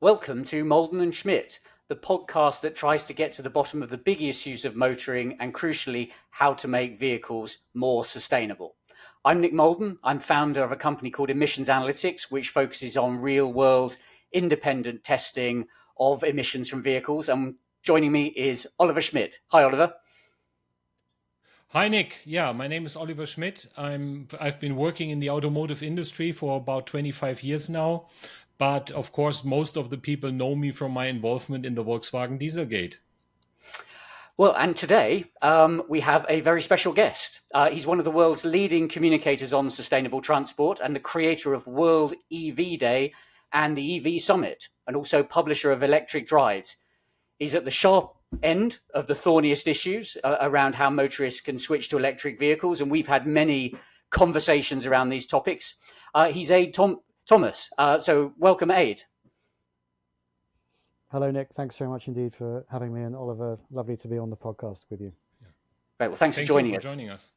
Welcome to Molden and Schmidt, the podcast that tries to get to the bottom of the big issues of motoring and, crucially, how to make vehicles more sustainable. I'm Nick Molden. I'm founder of a company called Emissions Analytics, which focuses on real-world independent testing of emissions from vehicles. And joining me is Oliver Schmidt. Hi, Oliver. Hi, Nick. Yeah, my name is Oliver Schmidt. I've been working in the automotive industry for about 25 years now. But of course, most of the people know me from my involvement in the Volkswagen Dieselgate. Well, and today we have a very special guest. He's one of the world's leading communicators on sustainable transport and the creator of World EV Day and the EV Summit, and also publisher of ElectricDrives. He's at the sharp end of the thorniest issues around how motorists can switch to electric vehicles, and we've had many conversations around these topics. He's Ade Thomas. So welcome, Ade. Hello, Nick. Thanks very much indeed for having me, and Oliver, lovely to be on the podcast with you. Great. Well, thanks for joining us.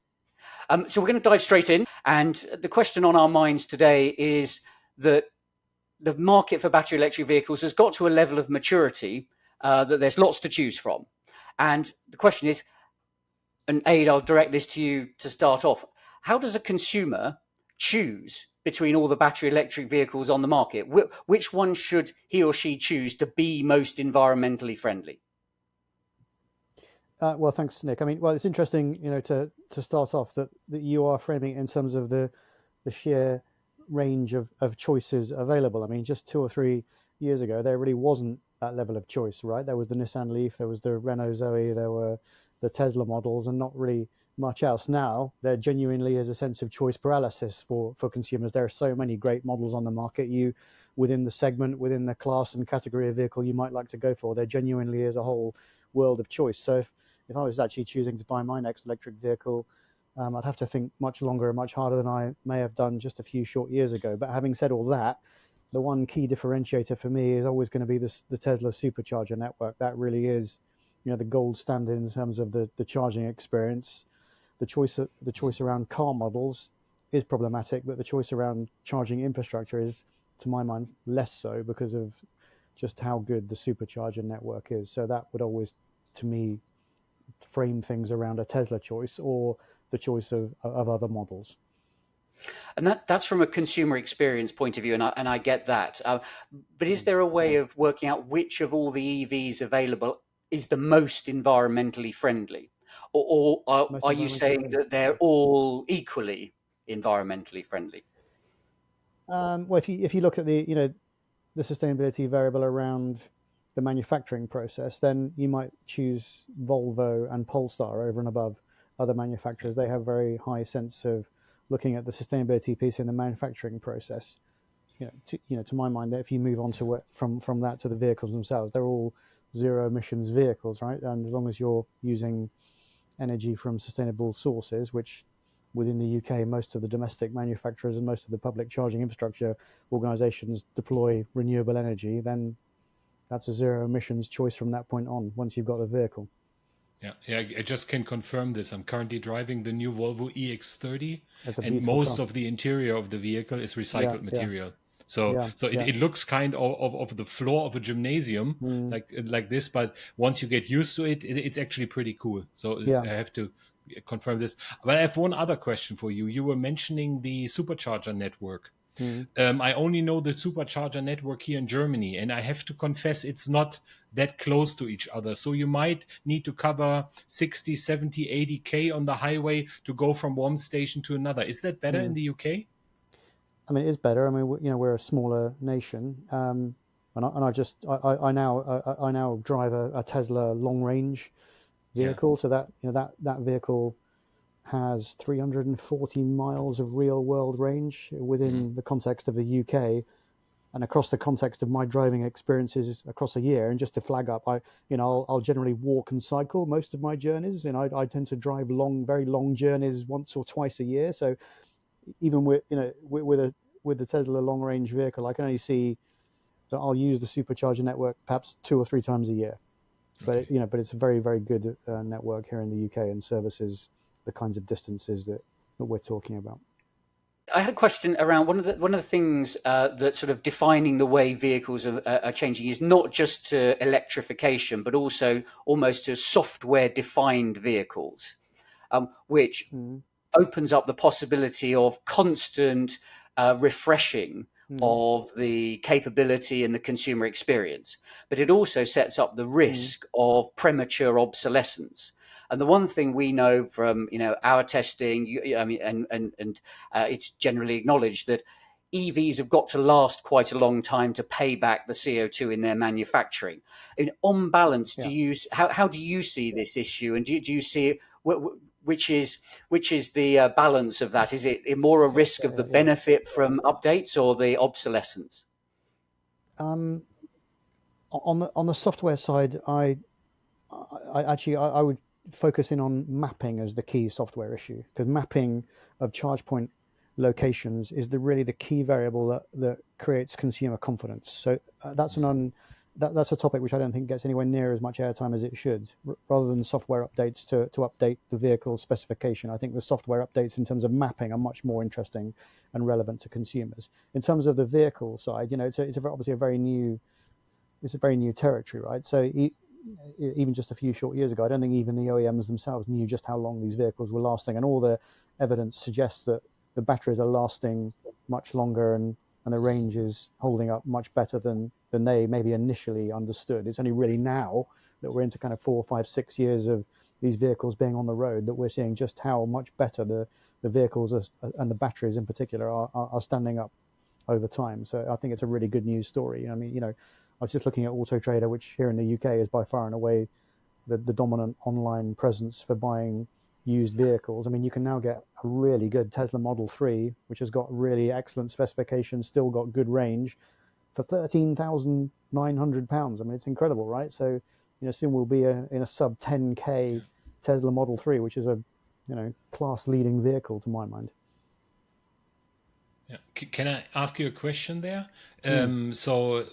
So we're going to dive straight in. And the question on our minds today is that the market for battery electric vehicles has got to a level of maturity that there's lots to choose from. And the question is, and Ade, I'll direct this to you to start off. How does a consumer choose between all the battery electric vehicles on the market? Which one should he or she choose to be most environmentally friendly? Well, thanks, Nick. I mean, well, it's interesting, to start off that you are framing it in terms of the sheer range of choices available. I mean, just 2 or 3 years ago, there really wasn't that level of choice, right? There was the Nissan Leaf, there was the Renault Zoe, there were the Tesla models, and not really much else. Now, there genuinely is a sense of choice paralysis for consumers. There are so many great models on the market. Within the segment, within the class and category of vehicle you might like to go for, there genuinely is a whole world of choice. So if I was actually choosing to buy my next electric vehicle, I'd have to think much longer and much harder than I may have done just a few short years ago. But having said all that, the one key differentiator for me is always going to be the Tesla Supercharger Network. That really is, the gold standard in terms of the charging experience. The choice around car models is problematic, but the choice around charging infrastructure is, to my mind, less so because of just how good the Supercharger Network is. So that would always, to me, frame things around a Tesla choice or the choice of other models. And that's from a consumer experience point of view, and I get that. But is there a way of working out which of all the EVs available is the most environmentally friendly? Or are you saying that they're all equally environmentally friendly? Well, if you look at the sustainability variable around the manufacturing process, then you might choose Volvo and Polestar over and above other manufacturers. They have a very high sense of looking at the sustainability piece in the manufacturing process. To my mind, if you move on to from that to the vehicles themselves, they're all zero emissions vehicles, right? And as long as you're using energy from sustainable sources, which within the UK, most of the domestic manufacturers and most of the public charging infrastructure organizations deploy renewable energy, then that's a zero emissions choice from that point on, once you've got a vehicle. Yeah, I just can confirm this. I'm currently driving the new Volvo EX30, and most car. of the interior of the vehicle is recycled material. So it looks kind of the floor of a gymnasium, like this, but once you get used to it, it's actually pretty cool. So I have to confirm this. But I have one other question for you. You were mentioning the Supercharger Network. I only know the Supercharger Network here in Germany, and I have to confess it's not that close to each other. So you might need to cover 60, 70, 80K on the highway to go from one station to another. Is that better in the UK? I mean, it is better. I mean, we're a smaller nation, and I now drive a Tesla long range vehicle. So that vehicle has 340 miles of real world range within the context of the UK and across the context of my driving experiences across a year. And just to flag up, I'll generally walk and cycle most of my journeys, and I tend to drive very long journeys once or twice a year. So even with the Tesla long range vehicle, I can only see that I'll use the Supercharger network perhaps 2 or 3 times a year. But but it's a very, very good network here in the UK and services the kinds of distances that we're talking about. I had a question around one of the things that sort of defining the way vehicles are changing is not just to electrification, but also almost to software defined vehicles, which opens up the possibility of constant refreshing of the capability and the consumer experience. But it also sets up the risk of premature obsolescence. And the one thing we know from our testing, I mean, and it's generally acknowledged that EVs have got to last quite a long time to pay back the CO2 in their manufacturing. On balance, how do you see this issue, and do you see which is the balance of that? Is it more a risk of the benefit from updates or the obsolescence? On the software side, I would focus in on mapping as the key software issue, because mapping of charge point locations is really the key variable that creates consumer confidence. So that's a topic which I don't think gets anywhere near as much airtime as it should. Rather than software updates to update the vehicle specification, I think the software updates in terms of mapping are much more interesting and relevant to consumers. In terms of the vehicle side, it's obviously a very new territory, right? So even just a few short years ago, I don't think even the OEMs themselves knew just how long these vehicles were lasting, and all the evidence suggests that the batteries are lasting much longer and the range is holding up much better than they maybe initially understood. It's only really now that we're into kind of 4, 5, 6 years of these vehicles being on the road that we're seeing just how much better the vehicles and the batteries in particular are standing up over time. So I think it's a really good news story. I mean, I was just looking at Auto Trader, which here in the UK is by far and away the dominant online presence for buying used vehicles. I mean, you can now get a really good Tesla Model 3, which has got really excellent specifications, still got good range, for £13,900. I mean, it's incredible, right? So, soon we'll be in a sub 10K Tesla Model 3, which is a, class leading vehicle to my mind. Yeah. Can I ask you a question there? So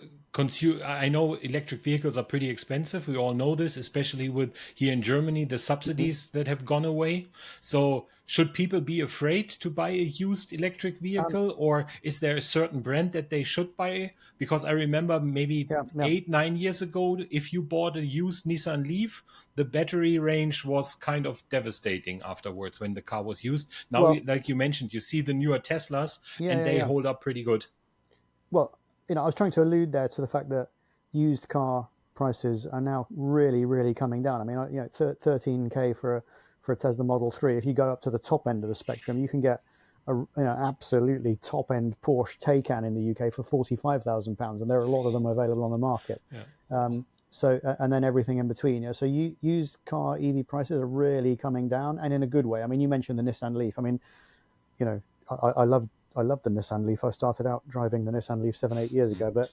I know electric vehicles are pretty expensive. We all know this, especially with here in Germany, the subsidies that have gone away. So should people be afraid to buy a used electric vehicle, or is there a certain brand that they should buy? Because I remember maybe 8-9 years ago, if you bought a used Nissan Leaf, the battery range was kind of devastating afterwards when the car was used. Now, like you mentioned, you see the newer Teslas and they hold up pretty good. Well, I was trying to allude there to the fact that used car prices are now really, really coming down. I mean, 13K for a Tesla Model 3. If you go up to the top end of the spectrum, you can get a absolutely top end Porsche Taycan in the UK for £45,000, and there are a lot of them available on the market. So, and then everything in between. So used car EV prices are really coming down, and in a good way. I mean, you mentioned the Nissan Leaf. I mean, I love the Nissan Leaf. I started out driving the Nissan Leaf 7-8 years ago, but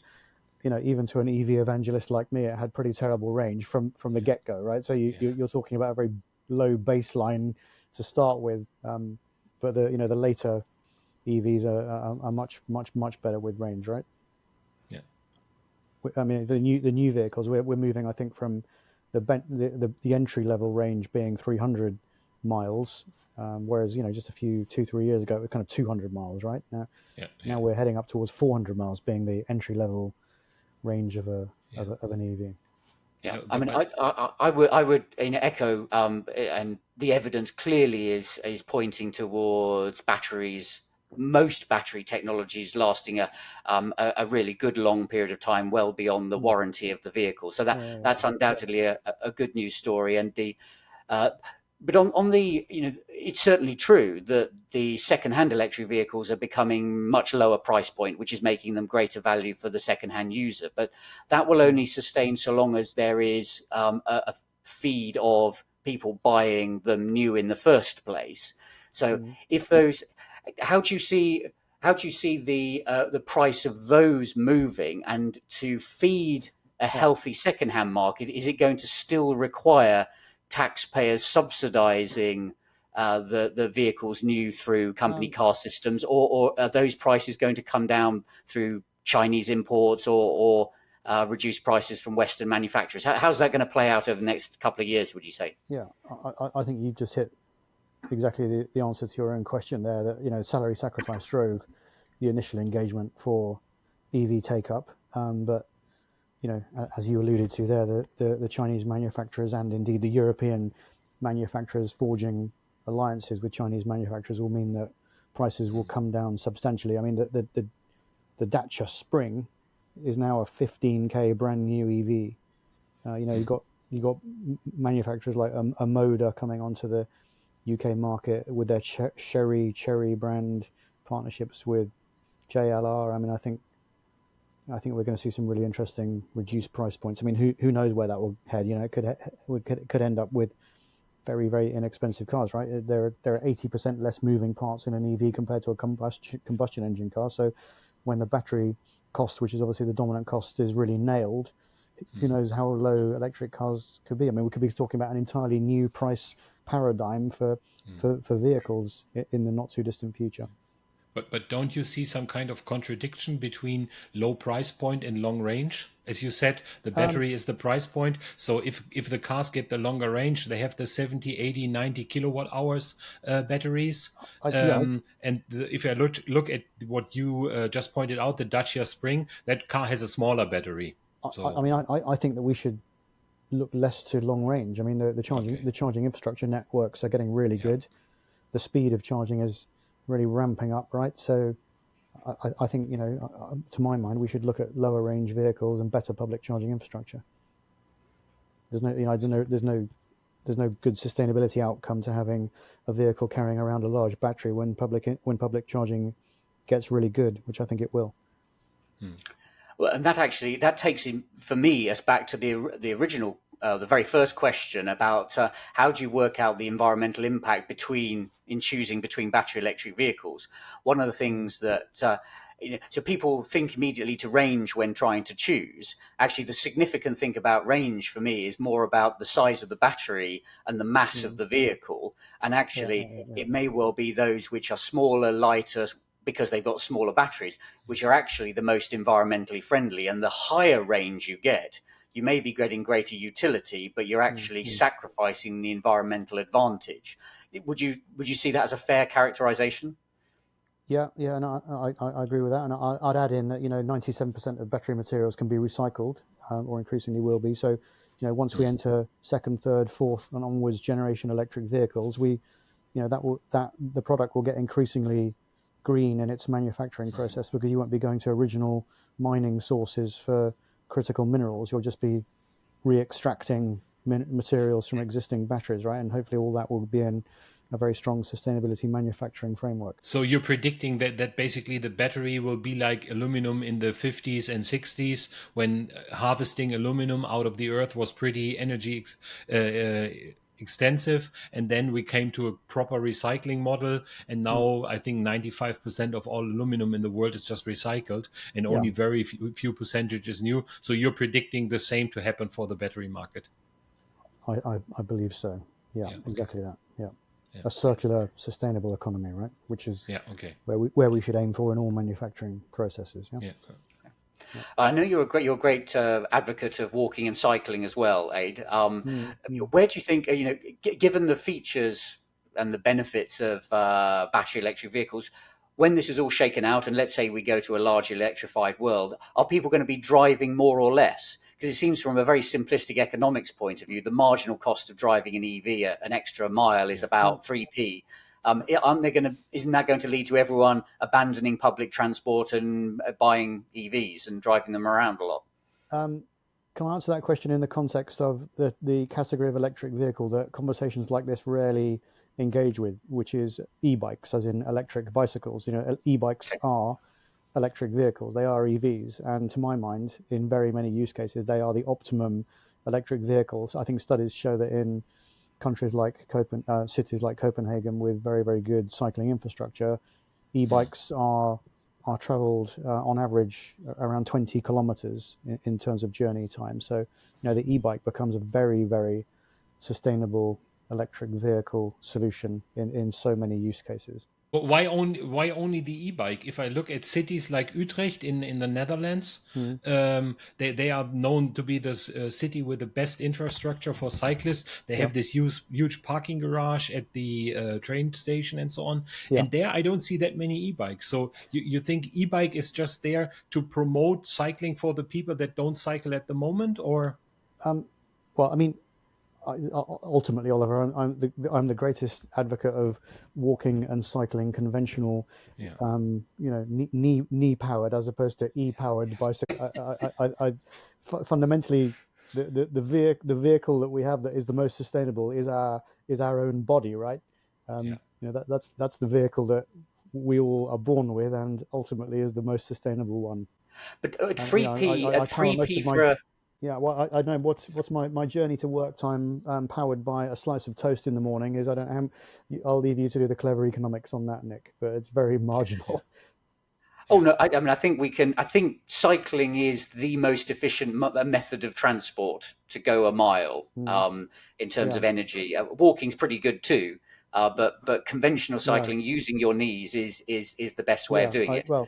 even to an EV evangelist like me, it had pretty terrible range from the get-go, right? So you're talking about a very low baseline to start with, but the later EVs are much better with range, right? Yeah. I mean, the new vehicles, we're moving, I think, from the entry level range being 300 miles. Whereas, just 2-3 years ago, it was kind of 200 miles, right? Now we're heading up towards 400 miles being the entry level range of an EV. Yeah, I mean, I would echo, and the evidence clearly is pointing towards batteries. Most battery technologies lasting a really good long period of time, well beyond the warranty of the vehicle. So that's undoubtedly a good news story. And but on the, it's certainly true that the second-hand electric vehicles are becoming much lower price point, which is making them greater value for the second-hand user. But that will only sustain so long as there is a feed of people buying them new in the first place. So if those, how do you see the price of those moving, and to feed a healthy second-hand market? Is it going to still require taxpayers subsidizing the vehicles new through company car systems, or are those prices going to come down through Chinese imports or reduced prices from Western manufacturers? How's that going to play out over the next couple of years, would you say? Yeah, I think you've just hit exactly the answer to your own question there. That salary sacrifice drove the initial engagement for EV take up, but as you alluded to there, the Chinese manufacturers and indeed the European manufacturers forging alliances with Chinese manufacturers will mean that prices will come down substantially. I mean, the Dacia Spring is now a 15K brand new EV. You got manufacturers like a Moda coming onto the UK market with their Cherry brand partnerships with JLR. I mean, I think we're going to see some really interesting reduced price points. I mean, who knows where that will head? It could end up with very, very inexpensive cars, right? There are 80% less moving parts in an EV compared to a combustion engine car. So when the battery cost, which is obviously the dominant cost, is really nailed, who knows how low electric cars could be? I mean, we could be talking about an entirely new price paradigm for vehicles in the not too distant future. But don't you see some kind of contradiction between low price point and long range? As you said, the battery is the price point. So if the cars get the longer range, they have the 70, 80, 90 kilowatt hours batteries. And if I look at what you just pointed out, the Dacia Spring, that car has a smaller battery. So I think that we should look less to long range. I mean, the charging infrastructure networks are getting really good. The speed of charging is really ramping up, right? So I think, to my mind, we should look at lower range vehicles and better public charging infrastructure. There's no good sustainability outcome to having a vehicle carrying around a large battery when public charging gets really good, which I think it will. Well, and that takes us back to the original, the very first question about how do you work out the environmental impact in choosing between battery electric vehicles. One of the things that so people think immediately to range when trying to choose. Actually, the significant thing about range for me is more about the size of the battery and the mass of the vehicle. And actually, it may well be those which are smaller, lighter, because they've got smaller batteries, which are actually the most environmentally friendly. And the higher range you get, you may be getting greater utility, but you're actually sacrificing the environmental advantage. Would you see that as a fair characterization? Yeah, and I agree with that. And I'd add in that 97% of battery materials can be recycled, or increasingly will be. So once we enter second, third, fourth, and onwards generation electric vehicles, the product will get increasingly green in its manufacturing process, because you won't be going to original mining sources for critical minerals. You'll just be re-extracting materials from existing batteries, right? And hopefully all that will be in a very strong sustainability manufacturing framework. So you're predicting that basically the battery will be like aluminum in the 50s and 60s, when harvesting aluminum out of the earth was pretty energy extensive, and then we came to a proper recycling model, and now I think 95% of all aluminum in the world is just recycled, and only very few percentage is new. So you're predicting the same to happen for the battery market? I believe so. Yeah, exactly that. Yeah. A circular, sustainable economy, right? Which is where we should aim for in all manufacturing processes. I know you're a great advocate of walking and cycling as well, Ade. Where do you think, given the features and the benefits of battery electric vehicles, when this is all shaken out, and let's say we go to a large electrified world, are people going to be driving more or less? Because it seems from a very simplistic economics point of view, the marginal cost of driving an EV an extra mile is about 3p. Isn't that going to lead to everyone abandoning public transport and buying EVs and driving them around a lot? Can I answer that question in the context of the category of electric vehicle that conversations like this rarely engage with, which is e-bikes, as in electric bicycles? E-bikes are electric vehicles. They are EVs, and to my mind, in very many use cases, they are the optimum electric vehicles. I think studies show that in countries like cities like Copenhagen, with very, very good cycling infrastructure, e-bikes are traveled on average around 20 kilometers in terms of journey time. So the e-bike becomes a very, very sustainable electric vehicle solution in so many use cases. But why only the e-bike? If I look at cities like Utrecht in the Netherlands, they are known to be this city with the best infrastructure for cyclists. They have this huge parking garage at the train station and so on. And there I don't see that many e-bikes. So you think e-bike is just there to promote cycling for the people that don't cycle at the moment, or? Well, I mean, ultimately, Oliver, I'm the greatest advocate of walking and cycling conventional, knee powered as opposed to e-powered bicycle. Fundamentally, the vehicle that we have that is the most sustainable is our own body, right? That's the vehicle that we all are born with, and ultimately is the most sustainable one. But at 3p for a... Yeah, well, I know what's my journey to work time powered by a slice of toast in the morning is. I'll leave you to do the clever economics on that, Nick, but it's very marginal. Oh no, I mean, I think cycling is the most efficient method of transport to go a mile in terms of energy. Walking's pretty good too, but conventional cycling using your knees is the best way of doing it. Well,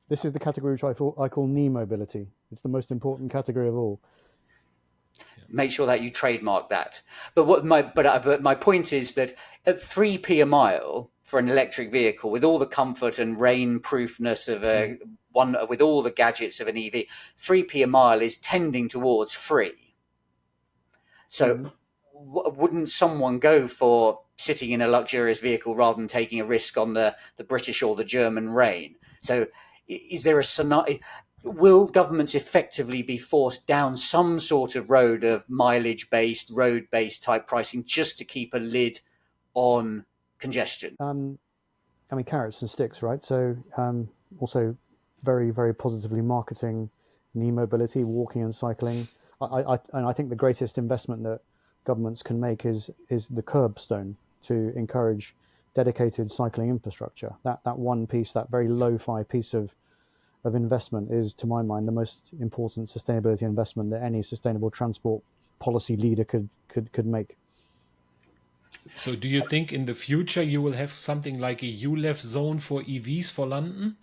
this is the category which I call knee mobility. It's the most important category of all. Make sure that you trademark that. But my point is that at 3p a mile for an electric vehicle, with all the comfort and rain proofness of with all the gadgets of an EV, 3p a mile is tending towards free. So wouldn't someone go for sitting in a luxurious vehicle rather than taking a risk on the British or the German rain? So is there a scenario? Will governments effectively be forced down some sort of road of mileage-based, road-based type pricing just to keep a lid on congestion? I mean, carrots and sticks, right? So also very, very positively marketing knee mobility, walking and cycling. I think the greatest investment that governments can make is the curbstone to encourage dedicated cycling infrastructure. That one piece, that very lo-fi piece of investment is, to my mind, the most important sustainability investment that any sustainable transport policy leader could make. So do you think in the future you will have something like a ULEV zone for EVs for London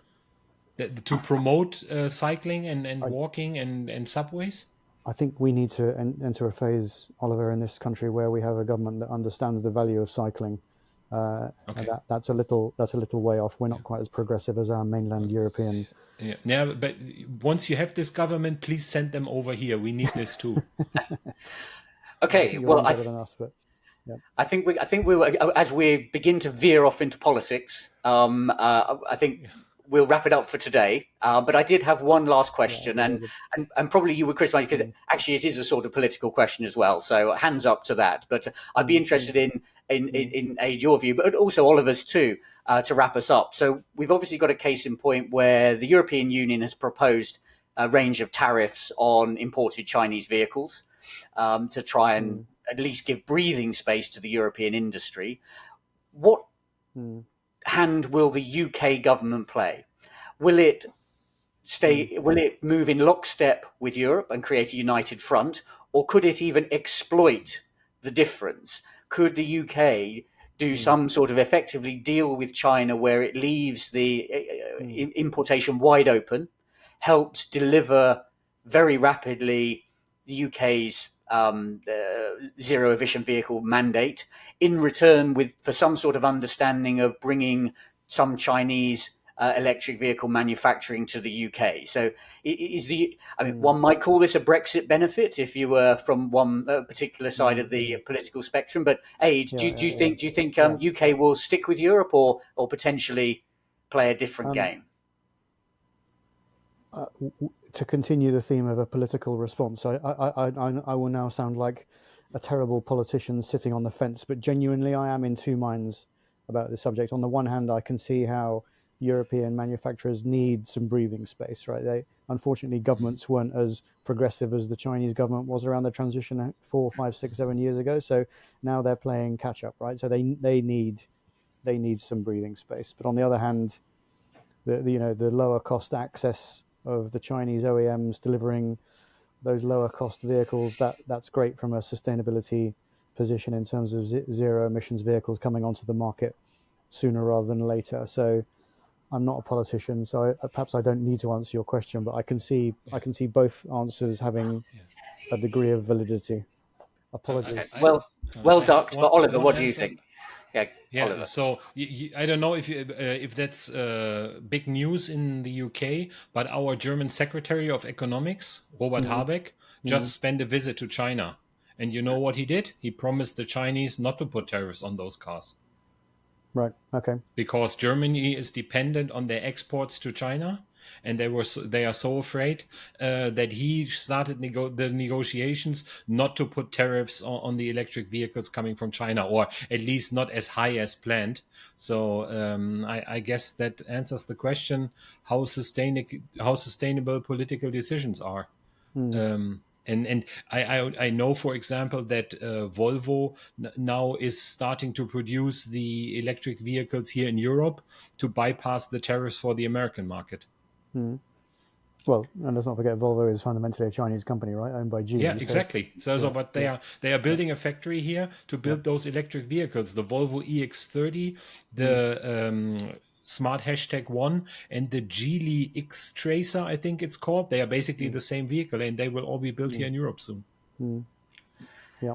to promote cycling and walking and subways? I think we need to enter a phase, Oliver, in this country where we have a government that understands the value of cycling. That's a little way off. We're not quite as progressive as our mainland European. Yeah, but once you have this government, please send them over here. We need this too. Okay, well, better than us, but I think we as we begin to veer off into politics. I think we'll wrap it up for today. But I did have one last question, and probably you would, Chris, because actually it is a sort of political question as well. So hands up to that. But I'd be interested in your view, but also Oliver's too, to wrap us up. So we've obviously got a case in point where the European Union has proposed a range of tariffs on imported Chinese vehicles to try and at least give breathing space to the European industry. What hand will the UK government play? Will it will it move in lockstep with Europe and create a united front, or could it even exploit the difference? Could the UK do some sort of effectively deal with China where it leaves the importation wide open, helps deliver very rapidly the UK's zero emission vehicle mandate in return for some sort of understanding of bringing some Chinese electric vehicle manufacturing to the UK? So one might call this a Brexit benefit if you were from one particular side of the political spectrum. But Ade, do you think UK will stick with Europe or potentially play a different game? To continue the theme of a political response, I will now sound like a terrible politician sitting on the fence, but genuinely I am in two minds about this subject. On the one hand, I can see how European manufacturers need some breathing space, right? Unfortunately, governments weren't as progressive as the Chinese government was around the transition 4, 5, 6, 7 years ago. So now they're playing catch up, right? So they need some breathing space. But on the other hand, the lower cost access of the Chinese OEMs delivering those lower cost vehicles, that's great from a sustainability position in terms of zero emissions vehicles coming onto the market. sooner rather than later. So I'm not a politician, so perhaps I don't need to answer your question, but I can see both answers having a degree of validity. Apologies. Okay. Well, ducked. But Oliver, what do you think? Yeah. Oliver. So I don't know if that's big news in the UK, but our German Secretary of Economics, Robert Habeck, just spent a visit to China, and you know what he did? He promised the Chinese not to put tariffs on those cars. Right. Okay. Because Germany is dependent on their exports to China, and they are so afraid that he started the negotiations not to put tariffs on the electric vehicles coming from China, or at least not as high as planned. So I guess that answers the question how sustainable political decisions are. And I know, for example, that Volvo now is starting to produce the electric vehicles here in Europe to bypass the tariffs for the American market. Well, and let's not forget Volvo is fundamentally a Chinese company, right? Owned by GM. Yeah, exactly. But they are building a factory here to build those electric vehicles. The Volvo EX30, the Smart #1, and the Geely X Tracer, I think it's called. They are basically the same vehicle, and they will all be built here in Europe soon. Yeah.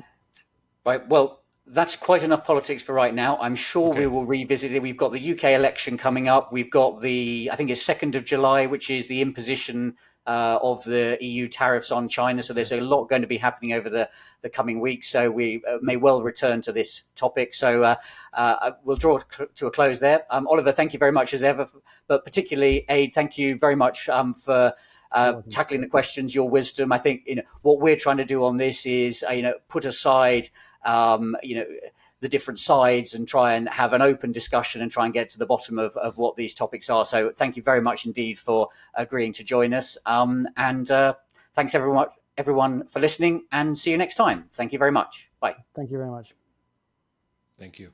Right. Well, that's quite enough politics for right now. I'm sure we will revisit it. We've got the UK election coming up. We've got I think it's 2nd of July, which is the imposition of the EU tariffs on China. So there's a lot going to be happening over the coming weeks. So we may well return to this topic. So we'll draw to a close there. Oliver, thank you very much as ever. But particularly, Ade, thank you very much for tackling the questions, your wisdom. I think what we're trying to do on this is put aside the different sides and try and have an open discussion and try and get to the bottom of what these topics are. So thank you very much indeed for agreeing to join us. And thanks everyone for listening, and see you next time. Thank you very much. Bye. Thank you very much. Thank you.